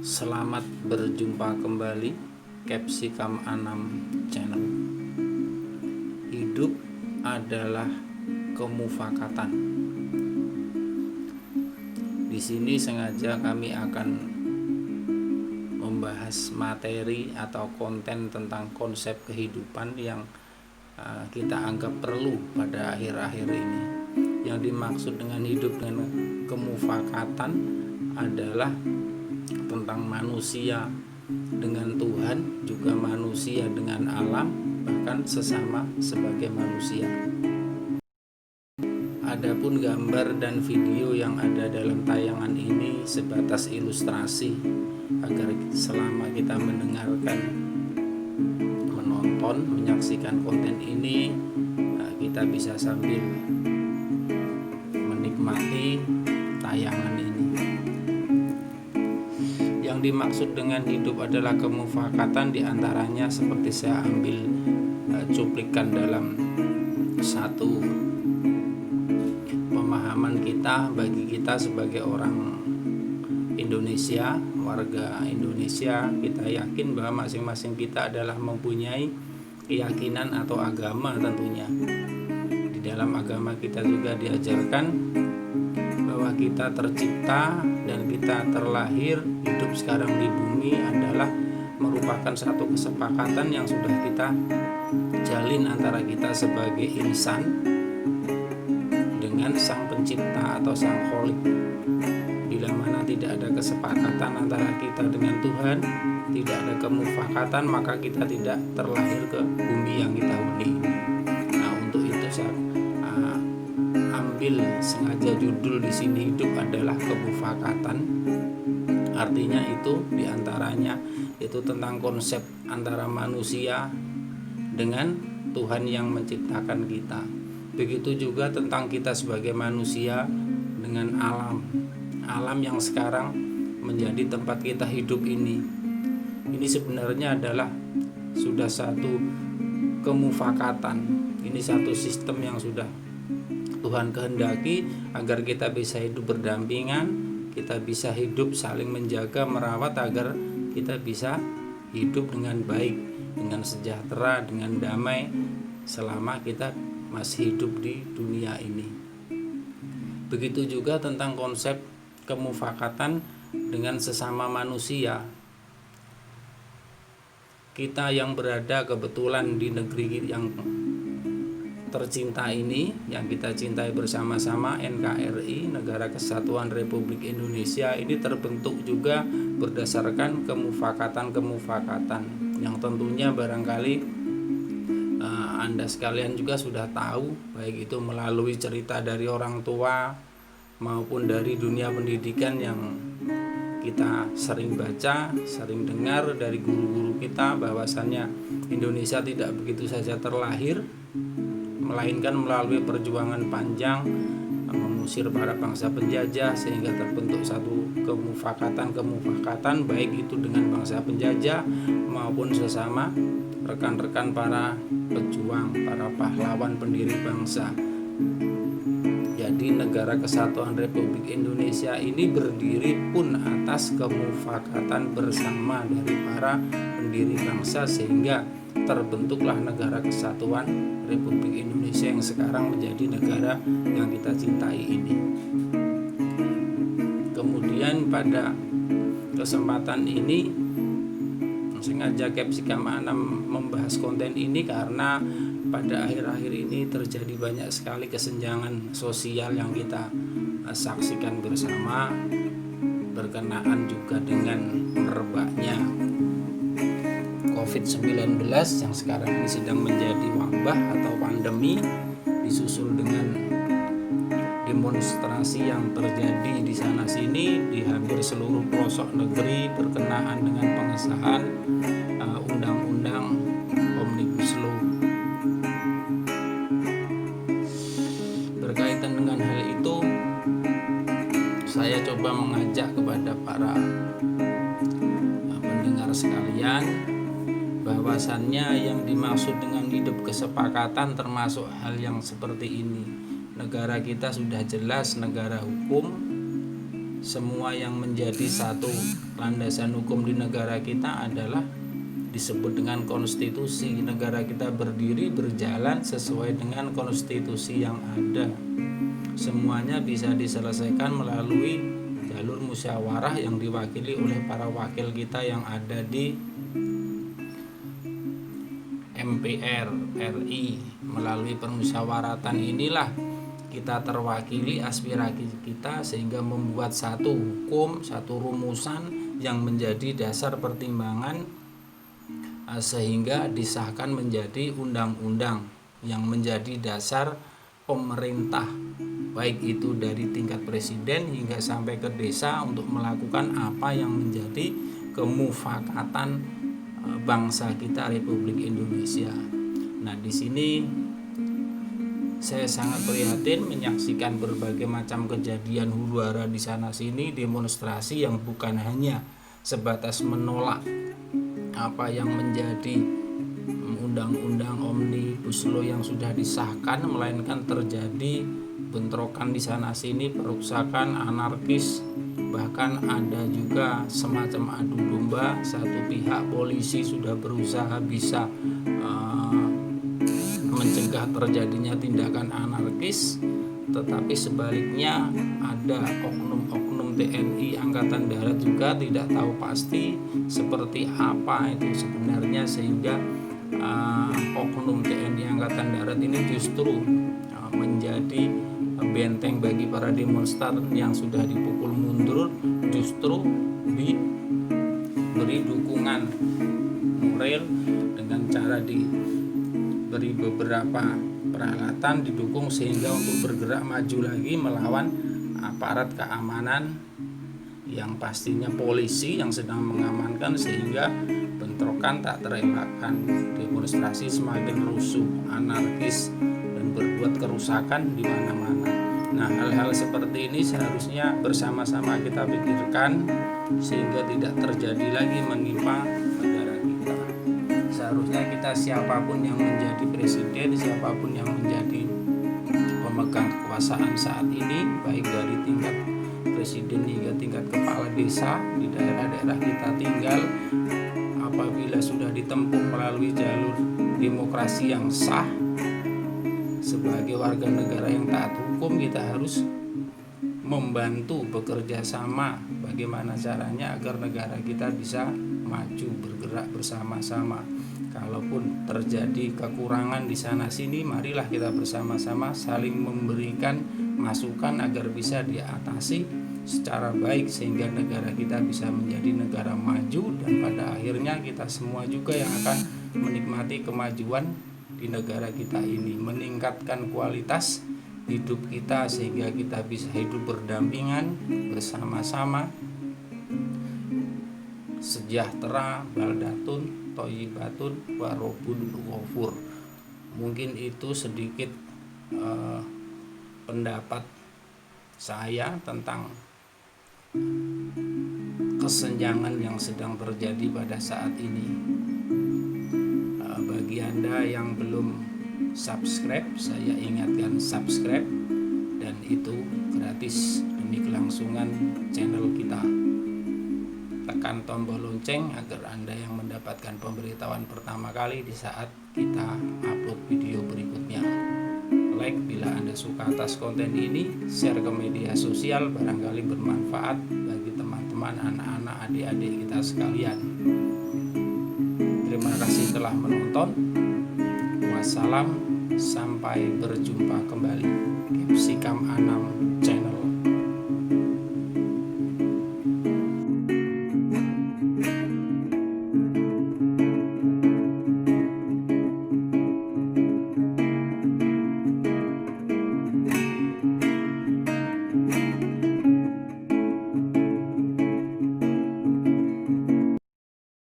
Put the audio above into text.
Selamat berjumpa kembali Capsicum Anam Channel. Hidup adalah kemufakatan. Di sini sengaja kami akan membahas materi atau konten tentang konsep kehidupan yang kita anggap perlu pada akhir-akhir ini. Yang dimaksud dengan hidup dengan kemufakatan adalah tentang manusia dengan Tuhan, juga manusia dengan alam, bahkan sesama sebagai manusia. Adapun gambar dan video yang ada dalam tayangan ini sebatas ilustrasi agar selama kita mendengarkan, menonton, menyaksikan konten ini, kita bisa sambil menikmati tayangan ini. Yang dimaksud dengan hidup adalah kemufakatan, diantaranya seperti saya ambil cuplikan dalam satu pemahaman kita, bagi kita sebagai orang Indonesia, warga Indonesia, kita yakin bahwa masing-masing kita adalah mempunyai keyakinan atau agama tentunya. Di dalam agama kita juga diajarkan bahwa kita tercipta dan kita terlahir, hidup sekarang di bumi adalah merupakan satu kesepakatan yang sudah kita jalin antara kita sebagai insan dengan sang pencipta atau sang kholik. Bila mana tidak ada kesepakatan antara kita dengan Tuhan, tidak ada kemufakatan, maka kita tidak terlahir ke bumi yang kita huni. Nah, untuk itu saya ambil sengaja judul di sini, hidup adalah kemufakatan. Artinya itu diantaranya itu tentang konsep antara manusia dengan Tuhan yang menciptakan kita. Begitu juga tentang kita sebagai manusia dengan alam yang sekarang menjadi tempat kita hidup ini. Ini sebenarnya adalah sudah satu kemufakatan. Ini satu sistem yang sudah Tuhan kehendaki agar kita bisa hidup berdampingan, kita bisa hidup saling menjaga, merawat agar kita bisa hidup dengan baik, dengan sejahtera, dengan damai selama kita masih hidup di dunia ini. Begitu juga tentang konsep kemufakatan dengan sesama manusia. Kita yang berada kebetulan di negeri yang tercinta ini, yang kita cintai bersama-sama, NKRI, Negara Kesatuan Republik Indonesia, ini terbentuk juga berdasarkan kemufakatan yang tentunya barangkali Anda sekalian juga sudah tahu, baik itu melalui cerita dari orang tua maupun dari dunia pendidikan yang kita sering baca, sering dengar dari guru-guru kita, bahwasannya Indonesia tidak begitu saja terlahir, melainkan melalui perjuangan panjang mengusir para bangsa penjajah sehingga terbentuk satu kemufakatan baik itu dengan bangsa penjajah maupun sesama rekan-rekan para pejuang, para pahlawan pendiri bangsa. Jadi Negara Kesatuan Republik Indonesia ini berdiri pun atas kemufakatan bersama dari para pendiri bangsa sehingga terbentuklah Negara Kesatuan Republik Indonesia yang sekarang menjadi negara yang kita cintai ini. Kemudian pada kesempatan ini sengaja Capsicum Anam membahas konten ini karena pada akhir-akhir ini terjadi banyak sekali kesenjangan sosial yang kita saksikan bersama, berkenaan juga dengan merebaknya COVID-19 yang sekarang ini sedang menjadi wabah atau pandemi, disusul dengan demonstrasi yang terjadi di sana sini di hampir seluruh pelosok negeri berkenaan dengan pengesahan undang-undang Omnibus Law. Berkaitan dengan hal itu, saya coba mengajak kepada para pendengar sekalian bahwasannya yang dimaksud dengan hidup kesepakatan termasuk hal yang seperti ini. Negara kita sudah jelas negara hukum, semua yang menjadi satu landasan hukum di negara kita adalah disebut dengan konstitusi. Negara kita berdiri berjalan sesuai dengan konstitusi yang ada. Semuanya bisa diselesaikan melalui jalur musyawarah yang diwakili oleh para wakil kita yang ada di MPR RI. Melalui permusyawaratan inilah kita terwakili aspirasi kita sehingga membuat satu hukum, satu rumusan yang menjadi dasar pertimbangan sehingga disahkan menjadi undang-undang yang menjadi dasar pemerintah, baik itu dari tingkat presiden hingga sampai ke desa untuk melakukan apa yang menjadi kemufakatan bangsa kita Republik Indonesia. Nah, di sini saya sangat prihatin menyaksikan berbagai macam kejadian huru-hara di sana sini, demonstrasi yang bukan hanya sebatas menolak apa yang menjadi undang-undang Omnibus Law yang sudah disahkan, melainkan terjadi bentrokan di sana sini, perusakan, anarkis, bahkan ada juga semacam adu domba. Satu pihak polisi sudah berusaha bisa mencegah terjadinya tindakan anarkis, tetapi sebaliknya ada oknum-oknum TNI Angkatan Darat juga tidak tahu pasti seperti apa itu sebenarnya, sehingga oknum TNI Angkatan Darat ini justru menjadi benteng bagi para demonstran yang sudah dipukul mundur, justru diberi dukungan moral dengan cara diberi beberapa peralatan, didukung sehingga untuk bergerak maju lagi melawan aparat keamanan yang pastinya polisi yang sedang mengamankan, sehingga bentrokan tak terelakkan, demonstrasi semakin rusuh, anarkis, dan berbuat kerusakan di mana-mana. Nah, hal-hal seperti ini seharusnya bersama-sama kita pikirkan sehingga tidak terjadi lagi menimpa negara kita. Seharusnya kita, siapapun yang menjadi presiden, siapapun yang menjadi pemegang kekuasaan saat ini, baik dari tingkat presiden hingga tingkat kepala desa di daerah-daerah kita tinggal, apabila sudah ditempuh melalui jalur demokrasi yang sah, sebagai warga negara yang taat hukum, kita harus membantu bekerja sama bagaimana caranya agar negara kita bisa maju, bergerak bersama-sama. Kalaupun terjadi kekurangan di sana sini, marilah kita bersama-sama saling memberikan masukan agar bisa diatasi secara baik sehingga negara kita bisa menjadi negara maju, dan pada akhirnya kita semua juga yang akan menikmati kemajuan di negara kita ini, meningkatkan kualitas hidup kita sehingga kita bisa hidup berdampingan bersama-sama, sejahtera, baldatun, toyibatun, warobun, wafur. Mungkin itu sedikit pendapat saya tentang kesenjangan yang sedang terjadi pada saat ini. Bagi Anda yang belum subscribe, saya ingatkan subscribe, dan itu gratis demi kelangsungan channel kita. Tekan tombol lonceng agar Anda yang mendapatkan pemberitahuan pertama kali di saat kita upload video berikutnya. Like bila Anda suka atas konten ini, share ke media sosial, barangkali bermanfaat bagi teman-teman, anak-anak, adik-adik kita sekalian. Terima kasih telah menonton. Wassalam, sampai berjumpa kembali. Capsicum Anam Channel.